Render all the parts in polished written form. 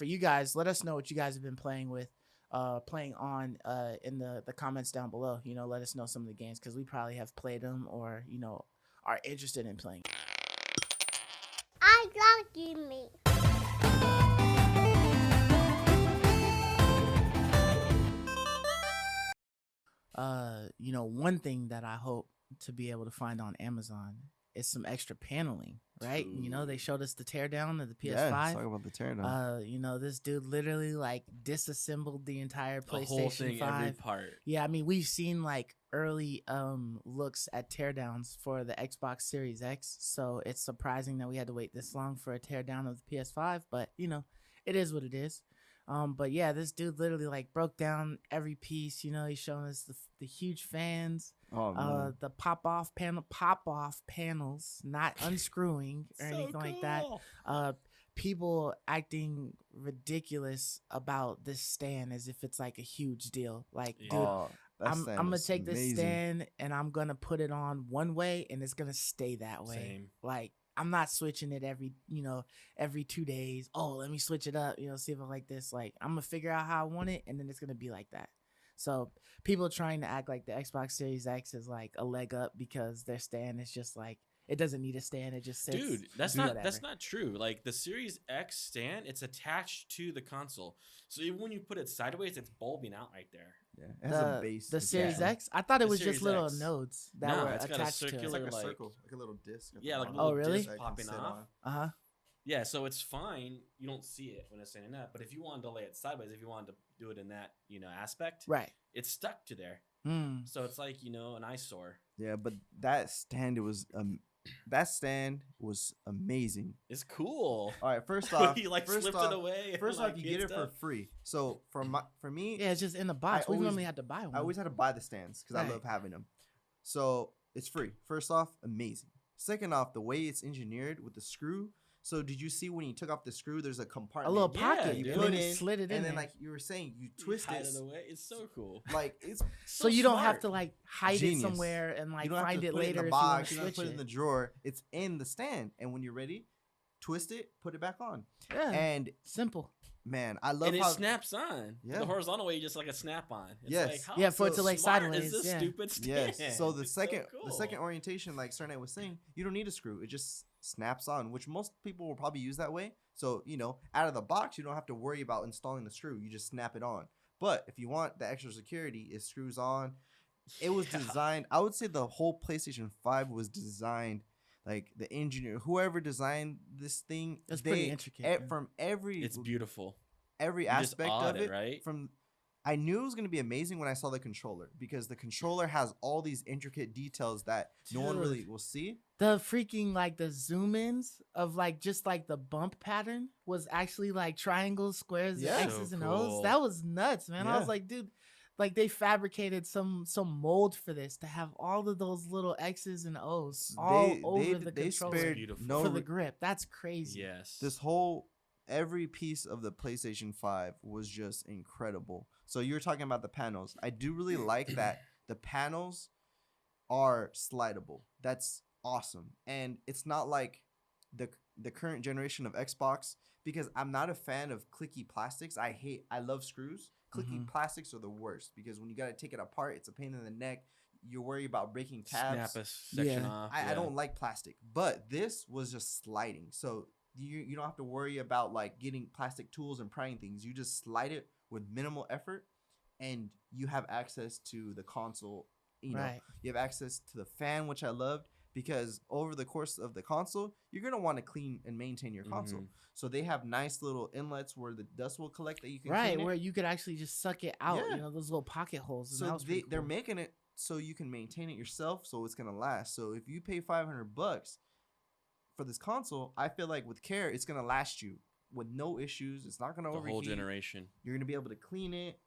for you guys, let us know what you guys have been playing on in the comments down below. Let us know some of the games because we probably have played them or are interested in playing. I love gaming. One thing that I hope to be able to find on Amazon is some extra paneling, right? They showed us the teardown of the PS5. Yeah, let's talk about the teardown. This dude literally like disassembled the entire PlayStation The whole thing, 5. every part. Yeah, I mean, we've seen like early looks at teardowns for the Xbox Series X, so it's surprising that we had to wait this long for a teardown of the PS5, but it is what it is. But yeah, this dude literally like broke down every piece. He's showing us the huge fans, the pop off panels, not unscrewing or So anything like that. People acting ridiculous about this stand as if it's like a huge deal. Like, dude, I'm gonna take this stand and I'm gonna put it on one way and it's gonna stay that way. Same. Like, I'm not switching it every 2 days. Oh, let me switch it up, see if I like this. Like, I'm gonna figure out how I want it and then it's gonna be like that. So people trying to act like the Xbox Series X is like a leg up because their stand is just like, it doesn't need a stand, it just sits. Dude, that's not true. Like the Series X stand, it's attached to the console. So even when you put it sideways, it's bulbing out right there. Yeah, it has a base. The Series X? I thought it The was just Series little X. nodes that No, were it's got a attached to circular, it. It's like a like- circle, like a little disc. Yeah, like a Oh, little really? disc popping off. Uh-huh. Yeah, so it's fine. You don't see it when it's standing up. But if you wanted to lay it sideways, if you wanted to do it in that, aspect, Right. it's stuck to there. Mm. So it's like, an eyesore. Yeah, but that stand was amazing. It's cool. All right, first off, He like flipped it away. and, First like, off, you hit get it for stuff. free. So for me, Yeah, it's just in the box. We always- normally had to buy one. I always had to buy the stands because Right. I love having them. So it's free. First off, amazing. Second off, the way it's engineered with the screw. So did you see when you took off the screw? There's a a compartment. little Yeah, pocket. dude. You put put in, slid it in and then there. like you were saying, you You twist hide it. it away. It's so cool. Like it's so you don't have smart. to like hide Genius. it somewhere and like you don't have find to it put later it in the if you want box. to You don't have switch to put it in it. the drawer. It's in the stand, and when you're ready, twist it, put it back on. Yeah, And simple. man, I love And it how snaps on. Yeah. The horizontal way, just like a snap on. It's Yes. like, how Yeah, for it to like smart sideways. is this Yeah. stupid stand? yes. So the It's second cool. the second orientation, like Sernay was saying, you don't need a screw. It just snaps on, which most people will probably use that way. So out of the box, you don't have to worry about installing the screw. You just snap it on. But if you want the extra security, it screws on. It was Yeah. designed. I would say the whole PlayStation 5 was designed. Like the engineer, whoever designed this thing, It's pretty intricate, man. From every It's beautiful. every You just aspect awed of it, right? I knew it was going to be amazing when I saw the controller because the controller has all these intricate details that no one really Dude. will see. The freaking like the zoom ins of like just like the bump pattern was actually like triangles, squares, Yeah. X's, So and cool. O's. That was nuts, man. I Yeah. was like, dude, like they fabricated some mold for this to have all of those little X's and O's all over the they controller spared Beautiful. no for the grip. That's crazy. Yes. this whole every piece of the PlayStation 5 was just incredible. So you were talking about the panels. I do really like that the panels are slidable. That's awesome. And it's not like the current generation of Xbox because I'm not a fan of clicky plastics. I love screws. Clicky plastics are the worst because when you got to take it apart, it's a pain in the neck. You're worried about breaking tabs. Snap a section Yeah. off. I don't like plastic, but this was just sliding. So you don't have to worry about like getting plastic tools and prying things. You just slide it with minimal effort and you have access to the console. Right. You have access to the fan, which I loved because over the course of the console, you're going to want to clean and maintain your console. Mhm. So they have nice little inlets where the dust will collect that you can Right, clean it. where you could actually just suck it out. Yeah. Those little pocket holes. And that So was pretty they're cool. making it so you can maintain it yourself, so it's gonna last. So if you pay $500 for this console, I feel like with care, it's gonna last you with no issues. It's not gonna The overheat. whole generation. You're gonna be able to clean it.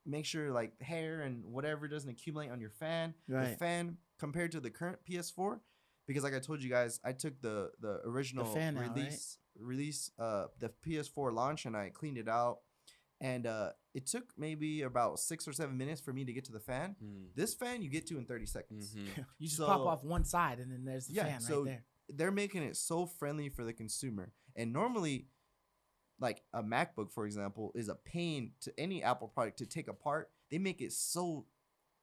Make sure like hair and whatever doesn't accumulate on your fan. The Right. fan compared to the current PS4, because like I told you guys, I took the original fan out, right? release the PS4 launch and I cleaned it out. And it took maybe about 6 or 7 minutes for me to get to the fan. This fan you get to in 30 seconds. Mhm. You just pop So- off one side and then there's the fan right there. They're making it so friendly for the consumer. And normally, like a MacBook, for example, is a pain to any Apple product to take apart. They make it so,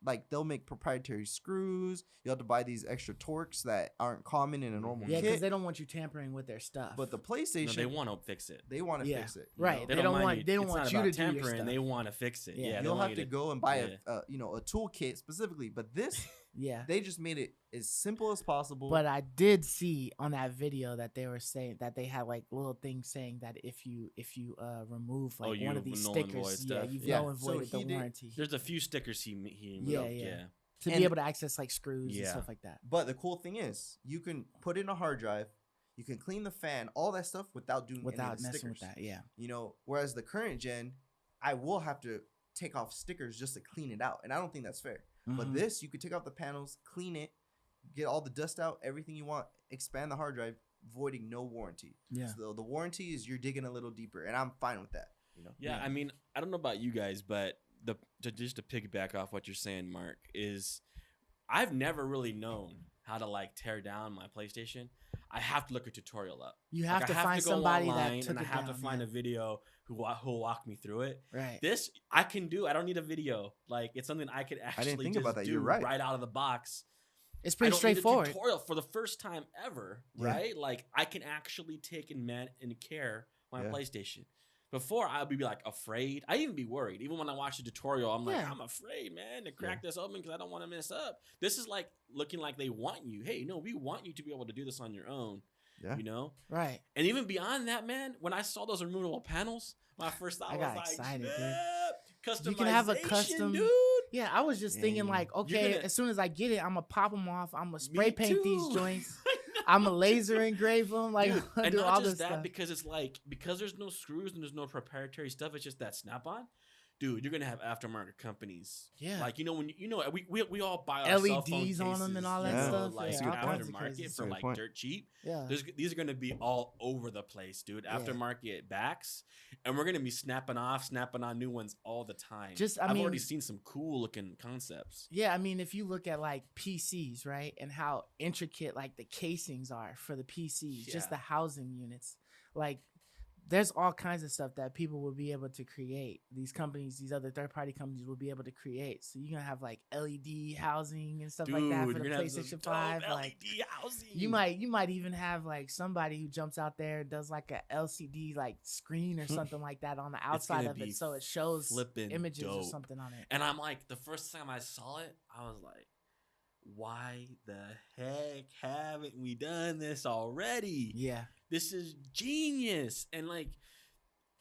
like, they'll make proprietary screws. You have to buy these extra Torx that aren't common in a normal Yeah, kit. because they don't want you tampering with their stuff. But the No, PlayStation, they want to fix it. they want to Yeah. fix it. Right. They They don't mind want- they don't it's want not you about to do your tampering. stuff. They want to fix it. Yeah. Yeah, they You'll want have you to go and buy yeah. a tool kit specifically. But this, yeah. they just made it as simple as possible. But I did see on that video that they were saying that they had like little things saying that if you remove like you one of these null and void stickers, stuff. you've Yeah. null and So voided the he did- warranty There's a few stickers he Yeah, removed. yeah. Yeah. to and- be able to access like screws and Yeah. stuff like that. But the cool thing is, you can put in a hard drive, you can clean the fan, all that stuff without doing any Without of the messing stickers. with that, yeah. You know, whereas the current gen, I will have to take off stickers just to clean it out, and I don't think that's fair. But Mhm. this, you could take off the panels, clean it, get all the dust out, everything you want, expand the hard drive, voiding no warranty. Yeah. So the warranty is you're digging a little deeper, and I'm fine with that. You know. Yeah, I mean, I don't know about you guys, but just to piggyback off what you're saying, Mark, is I've never really known how to like tear down my PlayStation. I have to look a tutorial up. You have Like, to I find go somebody online that took and I it have down, to find yeah. a video who'll walk me through it. Right. This I can do. I don't need a video. Like it's something I could actually think just about that. do You're right. out of the box. It's I pretty don't straightforward. need a tutorial for the first time ever, Yeah. right? Like I can actually take and care my Yeah. PlayStation. Before I'd be like afraid. I'd even be worried. Even when I watch the tutorial, I'm like, Yeah. I'm afraid, man, to crack this open because I don't want to mess up. This is like looking like they want you. Hey, no, we want you to be able to do this on your own. Yeah. You know? Right. And even beyond that, man, when I saw those removable panels, my first thought I was got like, excited, dude. customization, You can have a custom- dude. Yeah, I was just thinking Dang. like, You're okay, gonna- as soon as I get it, I'm gonna pop them off. I'm gonna spray Me paint these too. joints. I'm gonna laser engrave them. Like, Dude, I'm gonna and do not all just this that, stuff. because it's like because there's no screws and there's no proprietary stuff. It's just that snap-on. Dude, you're gonna have aftermarket companies. Yeah. Like when we all buy our cell phone LEDs on 'em and cases, all that you know, stuff. like That's a good point. aftermarket That's a for good like point. dirt cheap. Yeah. These are gonna be all over the place, dude. Yeah. Aftermarket backs, and we're gonna be snapping on new ones all the time. I I've mean, already seen some cool looking concepts. Yeah, I mean, if you look at like PCs, right, and how intricate like the casings are for the PCs, just Yeah. the housing units, like there's all kinds of stuff that people will be able to create. These companies, these other third-party companies will be able to create. So you're gonna have like LED housing and stuff Dude, like that for you're the gonna have some PlayStation dope 5. Like LED housing. you might even have like somebody who jumps out there and does like a LCD like screen or something like that on the outside gonna of be it, so it shows flippin' images or dope. something on it. And I'm like, the first time I saw it, I was like, why the heck haven't we done this already? Yeah. This is genius. And like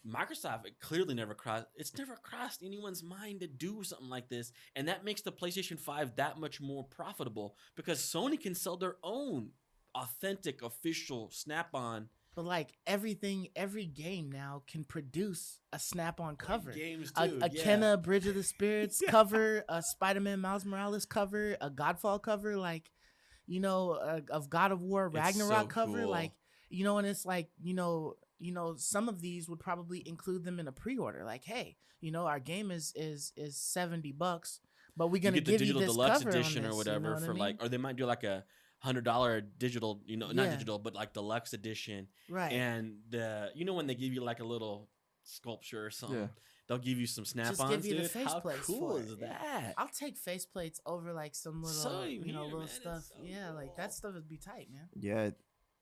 Microsoft, it clearly never crossed anyone's mind to do something like this. And that makes the PlayStation 5 that much more profitable because Sony can sell their own authentic, official snap-on But like every game now can produce a snap-on cover. games A too. Kenna Bridge of the Spirits cover, a Spider-Man Miles Morales cover, a Godfall cover, like, you know, of God of War It's Ragnarok so cover, cool. like, you know, and it's like, you know, some of these would probably include them in a pre-order. Like, hey, you know, our game is $70, but we're You gonna get the give you digital this deluxe cover on edition this, or you whatever know what I for mean? like, or they might do like a $100 digital, you know, not Yeah. digital, but like deluxe edition. Right. And you know when they give you like a little sculpture or something, Yeah. they'll give you some snap-ons. Just give you the dude. face How plates cool for is it. that? I'll take faceplates over like some little, So you know, here, little man, it's stuff. so Yeah, like that cool. stuff would be tight, man. Yeah,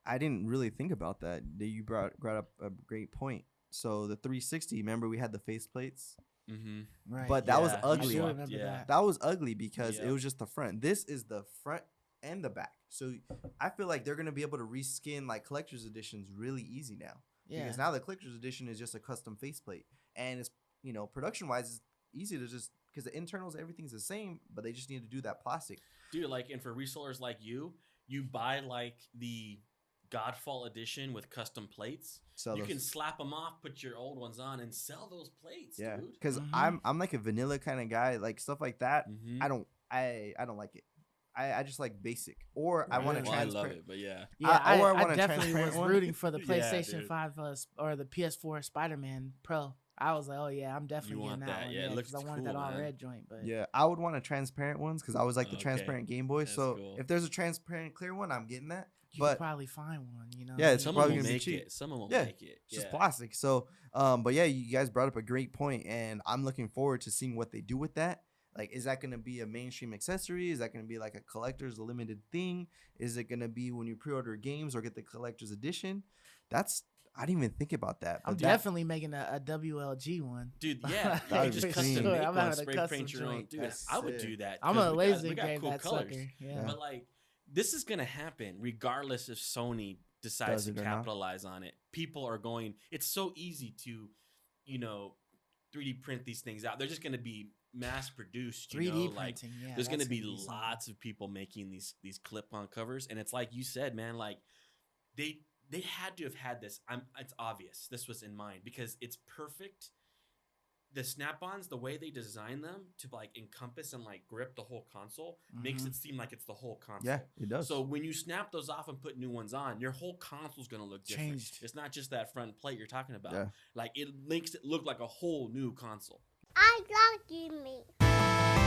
I didn't really think about that. You brought up a great point. So the 360, remember we had the faceplates? Mm-hmm. Right. But that was Yeah, I ugly. do Yeah. remember that. That was ugly because Yeah. it was just the front. This is the front and the back. So I feel like they're gonna be able to reskin like collector's editions really easy now. Yeah. Because now the collector's edition is just a custom faceplate, and it's, you know, production wise, it's easy to just, because the internals, everything's the same, but they just need to do that plastic. Dude, like, and for resellers like you buy like the Godfall edition with custom plates. So You can slap them off, put your old ones on, and sell those plates, yeah, dude. because Mhm. I'm like a vanilla kind of guy, like stuff like that. Mhm. I don't like it. I just like basic, or I want a Well, I love transparent. it, but yeah. Yeah, or I I want a definitely was transparent one. rooting for the Yeah, PlayStation dude. 5 or the PS4 Spider-Man Pro. I was like, oh yeah, I'm definitely want getting that that. one. Yeah, it Yeah, looks because I wanted that cool, all man. red joint. But Yeah, I would want a transparent ones because I was like the Okay, transparent Game Boy. that's So cool. if there's a transparent clear one, I'm getting that. you could But probably find one. You know. Yeah, it's Some of probably them will gonna be make cheap. it. Some of them Yeah, will make it. it's just Yeah. plastic. So, but yeah, you guys brought up a great point, and I'm looking forward to seeing what they do with that. Like, is that gonna be a mainstream accessory? Is that gonna be like a collector's limited thing? Is it gonna be when you pre-order games or get the collector's edition? I didn't even think about that. I'm But that, definitely making a WLG one. Dude, yeah, That you would just be custom clean. make I'm one, having a spray custom paint your own. joint. Dude, That's I would sick. do that. I'm 'cause gonna we got laser engrave cool that colors. sucker. Yeah. But like, this is gonna happen regardless if Sony decides Does to it or not. capitalize on it. People are going. It's so easy to, 3D print these things out. They're just gonna be mass produced. 3D like printing. Yeah. there's gonna that's be something. lots of people making these clip-on covers, and it's like you said, man. Like they had to have had this. It's obvious this was in mind because it's perfect. The snap-ons, the way they design them to like encompass and like grip the whole console, makes Mhm. it seem like it's the whole console. yeah, it does. So when you snap those off and put new ones on, your whole console's gonna look different. Changed. It's not just that front plate you're talking about. Yeah. Like it makes it look like a whole new console. I love you, me.